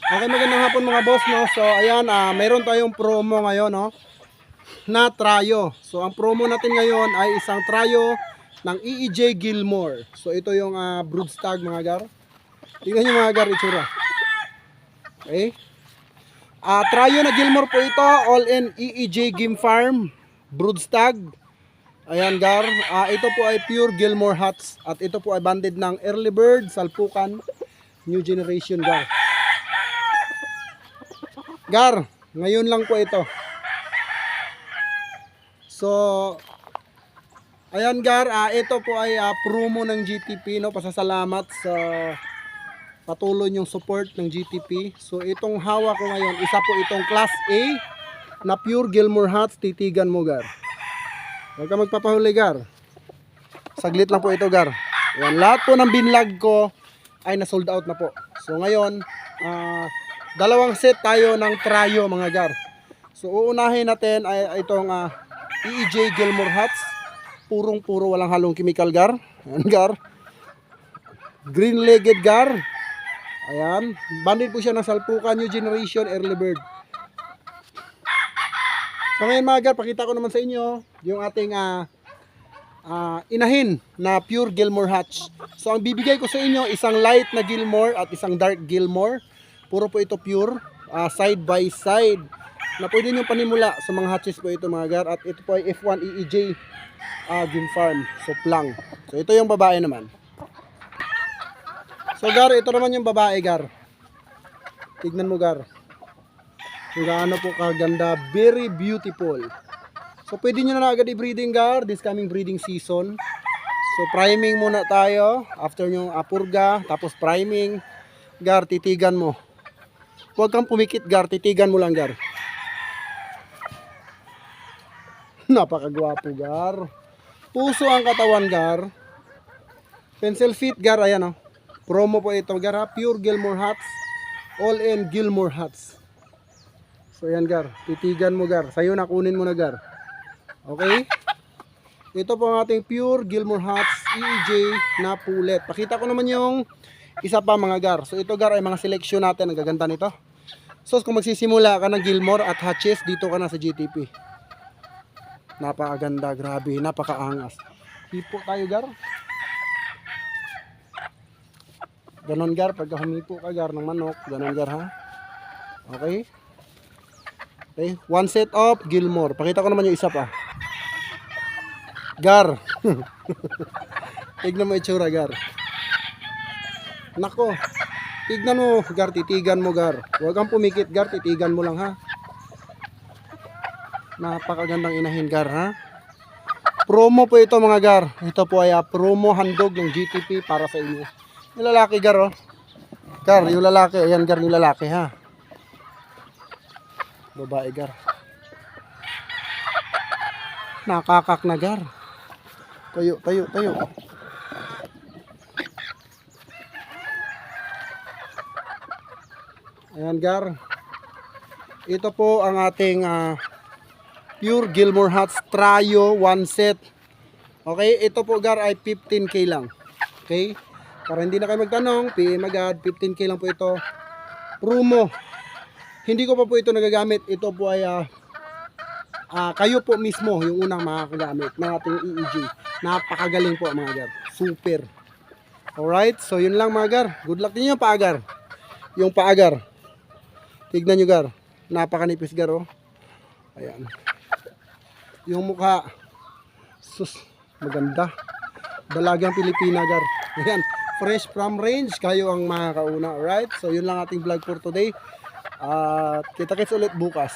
Okay, magandang hapon mga boss, no? So, ayan, mayroon tayong promo ngayon, no? Na Trayo. So, ang promo natin ngayon ay isang Trayo ng EEJ Gilmore. So, ito yung broodstag mga gar. Tingnan nyo mga gar, itsura. Okay? Trayo na Gilmore po ito, all in EEJ Game Farm, broodstag. Ayan gar, ito po ay pure Gilmore Huts. At ito po ay banded ng early bird, salpukan, new generation gar. Gar, ngayon lang po ito. So, ayan Gar, ito po ay promo ng GTP, no? Pasasalamat sa patuloy yung support ng GTP. So, itong hawak ko ngayon, isa po itong Class A na pure Gilmore Huts. Titigan mo Gar. Huwag ka magpapahuli Gar. Saglit lang po ito Gar. Ayan, lahat po ng binlag ko ay na-sold out na po. So, ngayon, dalawang set tayo ng Trayo mga gar. So uunahin natin ay itong EEJ Gilmore Huts. Puro walang halong chemical gar. Ayan gar. Green legged gar. Ayan. Banded po siya ng salpukan, new generation, early bird. So ngayon mga gar, pakita ko naman sa inyo yung ating inahin na pure Gilmore Huts. So ang bibigay ko sa inyo, isang light na Gilmore at isang dark Gilmore. Puro po ito pure, side by side, na pwede nyo panimula sa mga hatches po ito mga gar. At ito po ay F1 EEJ Game Farm, so plang. So ito yung babae naman. So gar, ito naman yung babae gar. Tignan mo gar, kung gaano po kaganda, very beautiful. So pwede nyo na agad i-breeding gar, this coming breeding season. So priming muna tayo, after yung purga, tapos priming. Gar, titigan mo. Huwag kang pumikit gar, titigan mo lang gar. Napakagwapo gar. Puso ang katawan gar. Pencil fit gar, ayan o. Promo po ito gar ha. Pure Gilmore Huts. All in Gilmore Huts. So ayan gar, titigan mo gar. Sa'yo na, kunin mo na gar. Okay? Ito po ang ating pure Gilmore Huts EEJ na pulet. Pakita ko naman yung isa pa mga gar. So ito gar ay mga selection natin. Ang gaganda nito. So kung magsisimula ka ng Gilmore at hatches, dito ka na sa GTP. Napakaganda, grabe, napakaangas. Hipo tayo gar. Ganon gar, pagka humipo ka gar ng manok, ganon gar ha. Okay. Okay, one set of Gilmore. Pakita ko naman yung isa pa. Gar. Tignan mo itsura gar. Nako. Tignan mo gar, titigan mo gar. Huwag kang pumikit gar, titigan mo lang ha. Napakagandang inahin gar ha. Promo po ito mga gar. Ito po ay promo handog ng GTP para sa inyo. Yung lalaki gar oh. Gar, yung lalaki. Ayan gar, yung lalaki ha. Babae gar. Nakakak na gar. Tayo. Ayan gar. Ito po ang ating pure Gilmore Huts Trayo, one set. Okay, ito po gar ay 15k lang. Okay? Para hindi na kayo magtanong, PM agad, 15k lang po ito. Promo. Hindi ko pa po ito nagagamit. Ito po ay kayo po mismo yung unang makakagamit ng ating EEJ. Napakagaling po mga gar. Super. Alright, so yun lang mga gar. Good luck din yung paagar. Yung paagar. Tignan nyo gar. Napakanipis gar oh. Ayan. Yung mukha. Sus, maganda. Dalagang Pilipina gar. Ayan. Fresh from range. Kayo ang makakauna. Alright. So yun lang ating vlog for today. Kita-kits ulit bukas.